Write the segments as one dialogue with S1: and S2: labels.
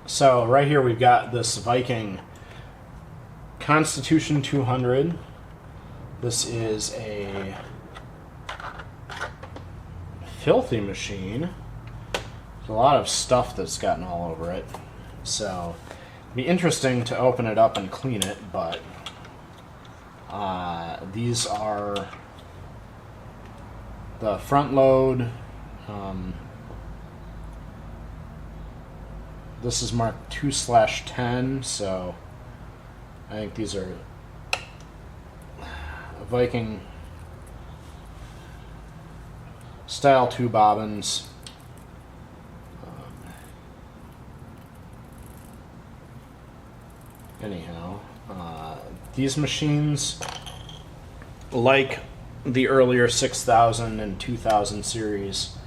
S1: So right here we've got this Viking Constitution 200. This is a filthy machine. There's a lot of stuff that's gotten all over it. So it'd be interesting to open it up and clean it, but these are the front load. This is marked 2/10, so I think these are Viking style 2 bobbins. Anyhow, these machines, like the earlier 6000 and 2000 series,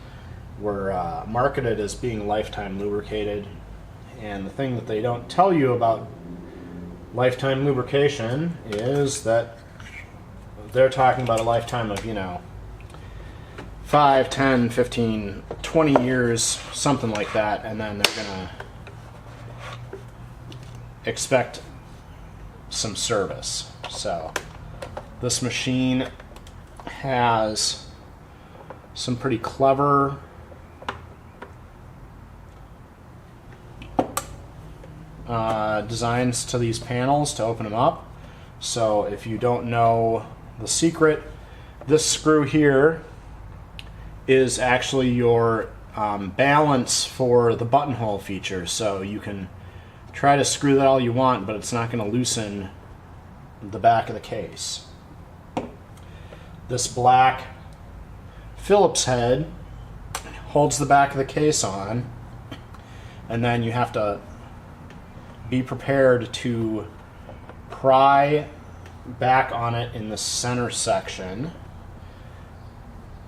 S1: were marketed as being lifetime lubricated. And the thing that they don't tell you about lifetime lubrication is that they're talking about a lifetime of, 5, 10, 15, 20 years, something like that, and then they're going to expect some service. So this machine has some pretty clever designs to these panels to open them up. So if you don't know the secret, this screw here is actually your balance for the buttonhole feature. So you can try to screw that all you want, but it's not going to loosen the back of the case. This black Phillips head holds the back of the case on, and then you have to be prepared to pry back on it in the center section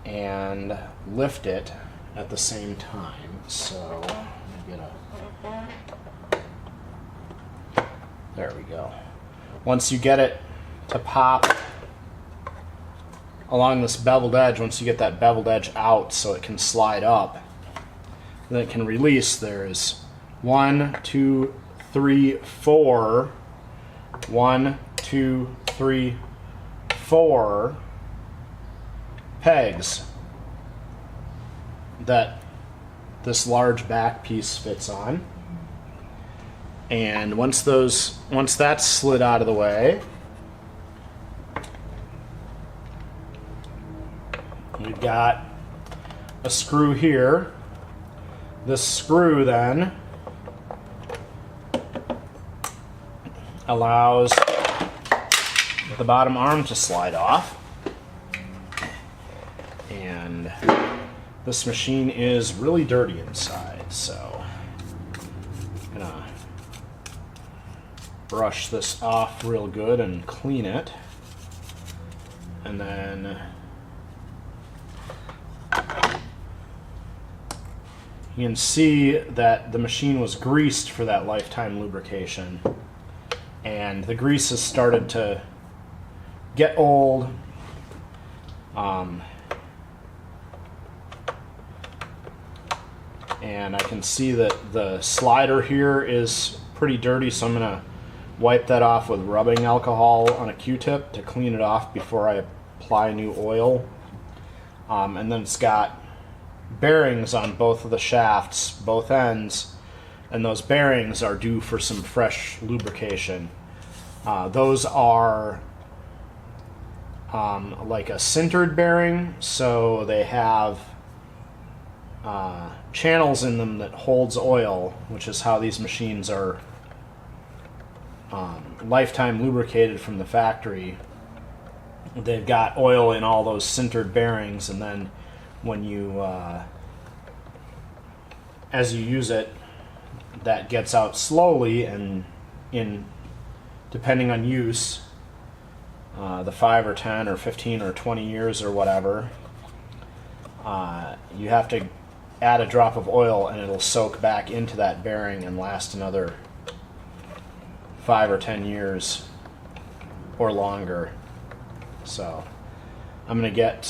S1: and lift it at the same time. So let me get there we go. Once you get it to pop along this beveled edge, once you get that beveled edge out so it can slide up, then it can release. There's 1, 2, 3, 4. 1, 2, 3, 4 pegs that this large back piece fits on. And once that's slid out of the way, we've got a screw here. This screw then allows the bottom arm to slide off. And this machine is really dirty inside, so I'm gonna brush this off real good and clean it. And then you can see that the machine was greased for that lifetime lubrication, and the grease has started to get old. And I can see that the slider here is pretty dirty, so I'm going to wipe that off with rubbing alcohol on a Q-tip to clean it off before I apply new oil. And then it's got bearings on both of the shafts, both ends, and those bearings are due for some fresh lubrication. Those are like a sintered bearing, so they have channels in them that holds oil, which is how these machines are lifetime lubricated from the factory. They've got oil in all those sintered bearings, and then when you as you use it, that gets out slowly, and depending on use, the 5 or 10 or 15 or 20 years or whatever, you have to add a drop of oil and it'll soak back into that bearing and last another 5 or 10 years or longer. So I'm going to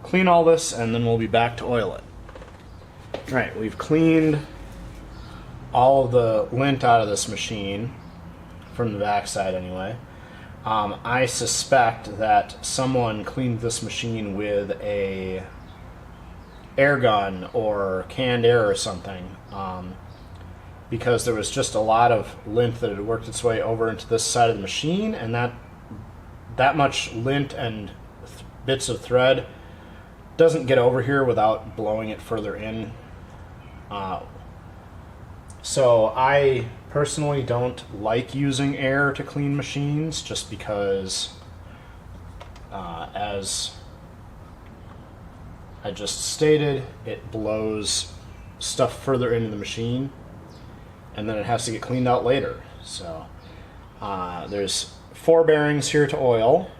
S1: clean all this and then we'll be back to oil it. Alright, we've cleaned all of the lint out of this machine, from the backside anyway. I suspect that someone cleaned this machine with a air gun or canned air or something, because there was just a lot of lint that had worked its way over into this side of the machine, and that much lint and bits of thread doesn't get over here without blowing it further in. So I personally don't like using air to clean machines, just because as I just stated, it blows stuff further into the machine and then it has to get cleaned out later. So there's 4 bearings here to oil,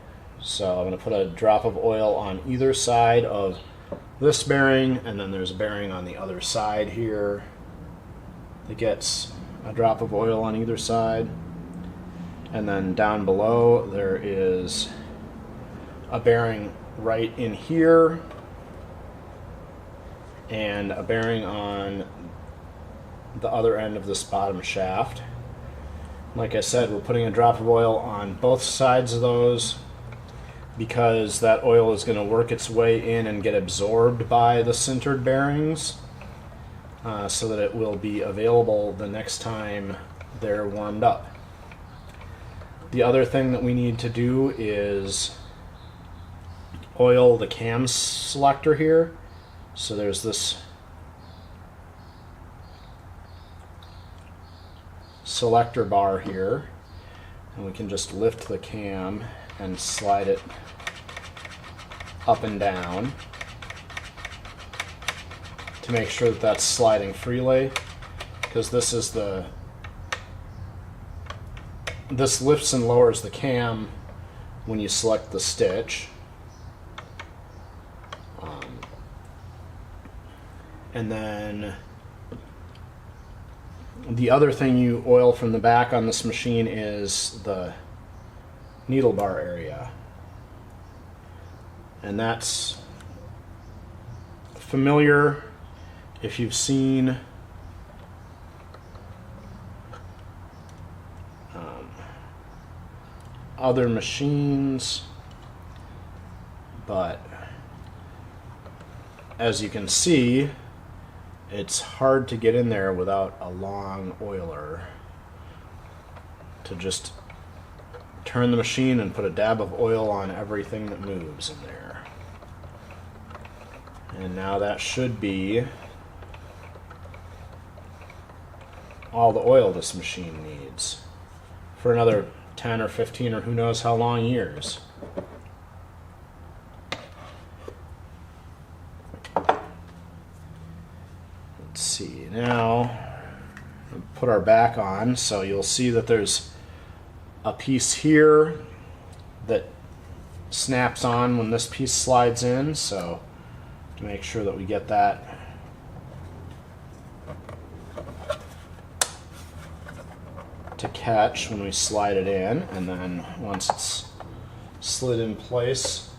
S1: so I'm going to put a drop of oil on either side of this bearing, and then there's a bearing on the other side here that gets a drop of oil on either side. And then down below there is a bearing right in here and a bearing on the other end of this bottom shaft. Like I said, we're putting a drop of oil on both sides of those because that oil is going to work its way in and get absorbed by the sintered bearings, so that it will be available the next time they're warmed up. The other thing that we need to do is oil the cam selector here. So there's this selector bar here, and we can just lift the cam and slide it up and down to make sure that that's sliding freely, because this lifts and lowers the cam when you select the stitch. And then the other thing you oil from the back on this machine is the needle bar area. And that's familiar if you've seen other machines, but as you can see, it's hard to get in there without a long oiler to just turn the machine and put a dab of oil on everything that moves in there. And now that should be all the oil this machine needs for another 10 or 15 or who knows how long years. Let's see, now we'll put our back on, so you'll see that there's a piece here that snaps on when this piece slides in, so to make sure that we get that to catch when we slide it in, and then once it's slid in place,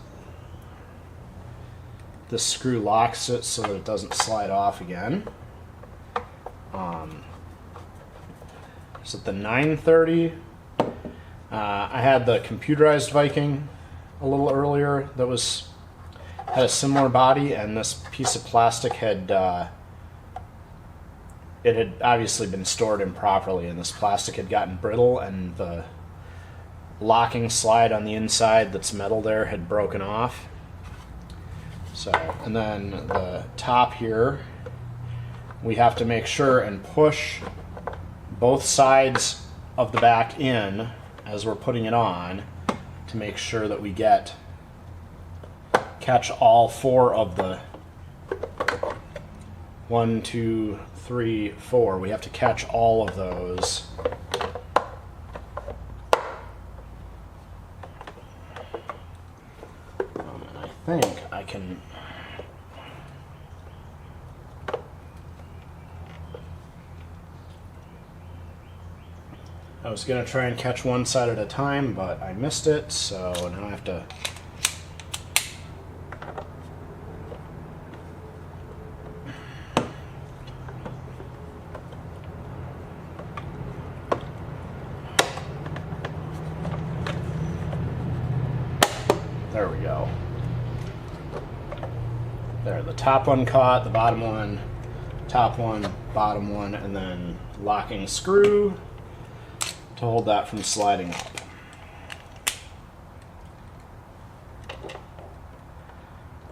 S1: this screw locks it so that it doesn't slide off again. Is it the 930? I had the computerized Viking a little earlier that had a similar body, and this piece of plastic had it had obviously been stored improperly, and this plastic had gotten brittle, and the locking slide on the inside that's metal there had broken off. So, and then the top here, we have to make sure and push both sides of the back in as we're putting it on to make sure that we catch all 4 of the 1, 2, 3, 4. We have to catch all of those. And I think I can. I was going to try and catch one side at a time, but I missed it, so now I have to the top one caught, the bottom one, top one, bottom one, and then locking screw to hold that from sliding up.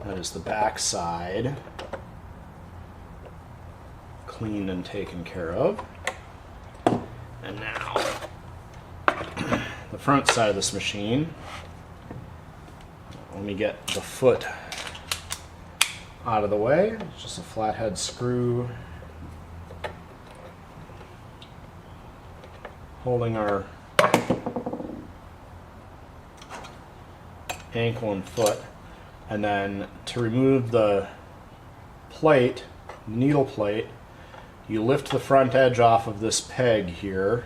S1: That is the back side cleaned and taken care of. And now the front side of this machine. Let me get the foot out of the way. It's just a flathead screw holding our ankle and foot. And then to remove the plate, needle plate, you lift the front edge off of this peg here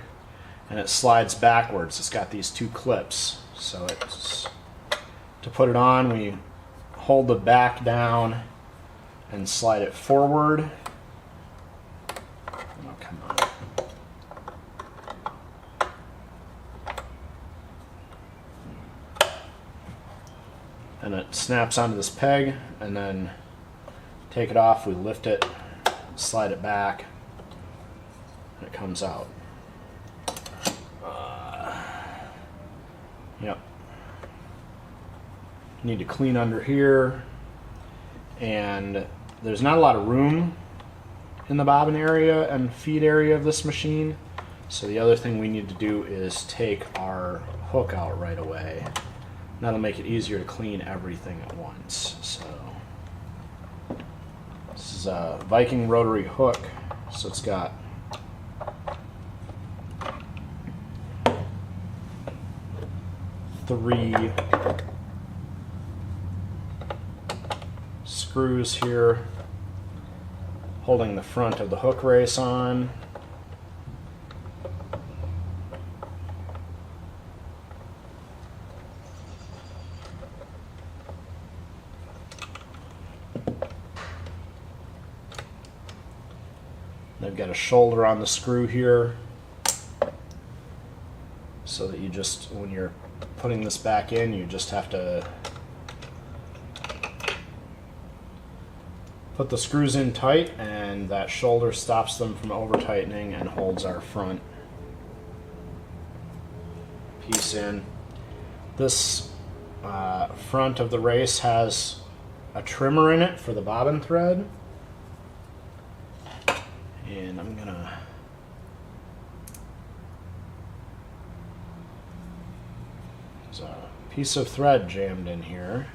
S1: and it slides backwards. It's got these two clips. So it's, to put it on, we hold the back down and slide it forward. Oh, come on. And it snaps onto this peg, and then take it off, we lift it, slide it back, and it comes out. Yep. Need to clean under here, and there's not a lot of room in the bobbin area and feed area of this machine, so the other thing we need to do is take our hook out right away. That'll make it easier to clean everything at once. So this is a Viking rotary hook, so it's got three screws here holding the front of the hook race on. They've got a shoulder on the screw here so that you just, when you're putting this back in, you just have to put the screws in tight, and that shoulder stops them from over tightening and holds our front piece in. This front of the race has a trimmer in it for the bobbin thread, and I'm gonna there's a piece of thread jammed in here.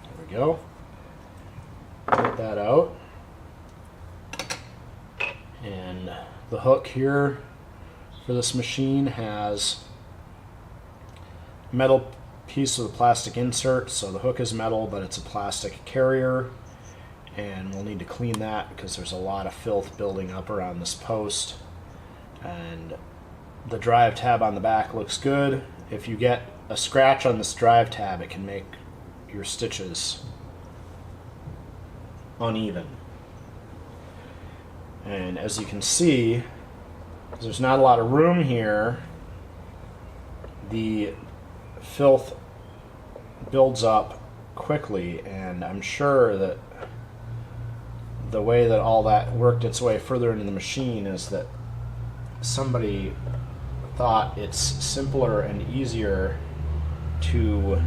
S1: There we go. Take that out. And the hook here for this machine has metal piece of the plastic insert, so the hook is metal but it's a plastic carrier, and we'll need to clean that because there's a lot of filth building up around this post. And the drive tab on the back looks good. If you get a scratch on this drive tab, it can make your stitches uneven. And as you can see, there's not a lot of room here. The filth builds up quickly, and I'm sure that the way that all that worked its way further into the machine is that somebody thought it's simpler and easier to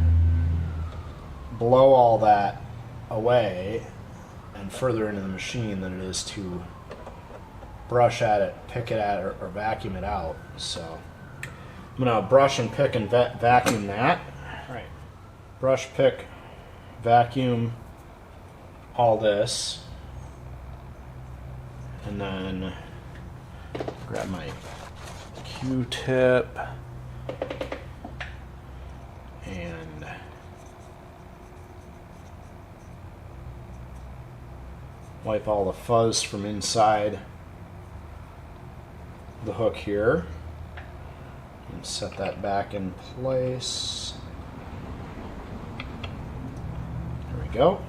S1: blow all that away and further into the machine than it is to brush at it, pick it at it, or vacuum it out. So I'm going to brush and pick and vacuum that. All right. Brush, pick, vacuum all this. And then grab my Q-tip and wipe all the fuzz from inside the hook here. And set that back in place. There we go.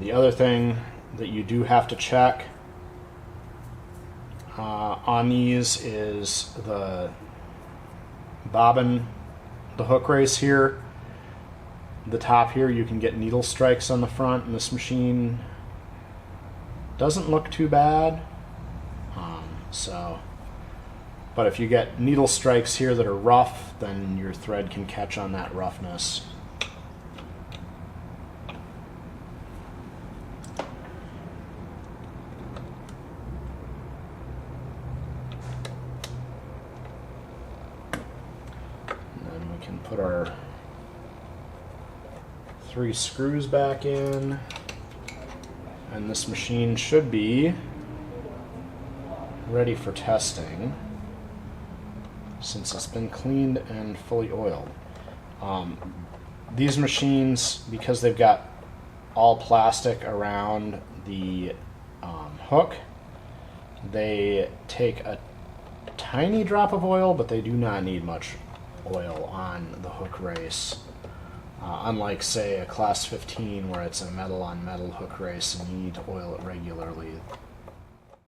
S1: The other thing that you do have to check on these is the bobbin, the hook race here. The top here, you can get needle strikes on the front, and this machine doesn't look too bad. But if you get needle strikes here that are rough, then your thread can catch on that roughness. And then we can put our 3 screws back in, and this machine should be ready for testing since it's been cleaned and fully oiled. These machines, because they've got all plastic around the hook, they take a tiny drop of oil, but they do not need much oil on the hook race. Unlike, say, a Class 15 where it's a metal on metal hook race and you need to oil it regularly.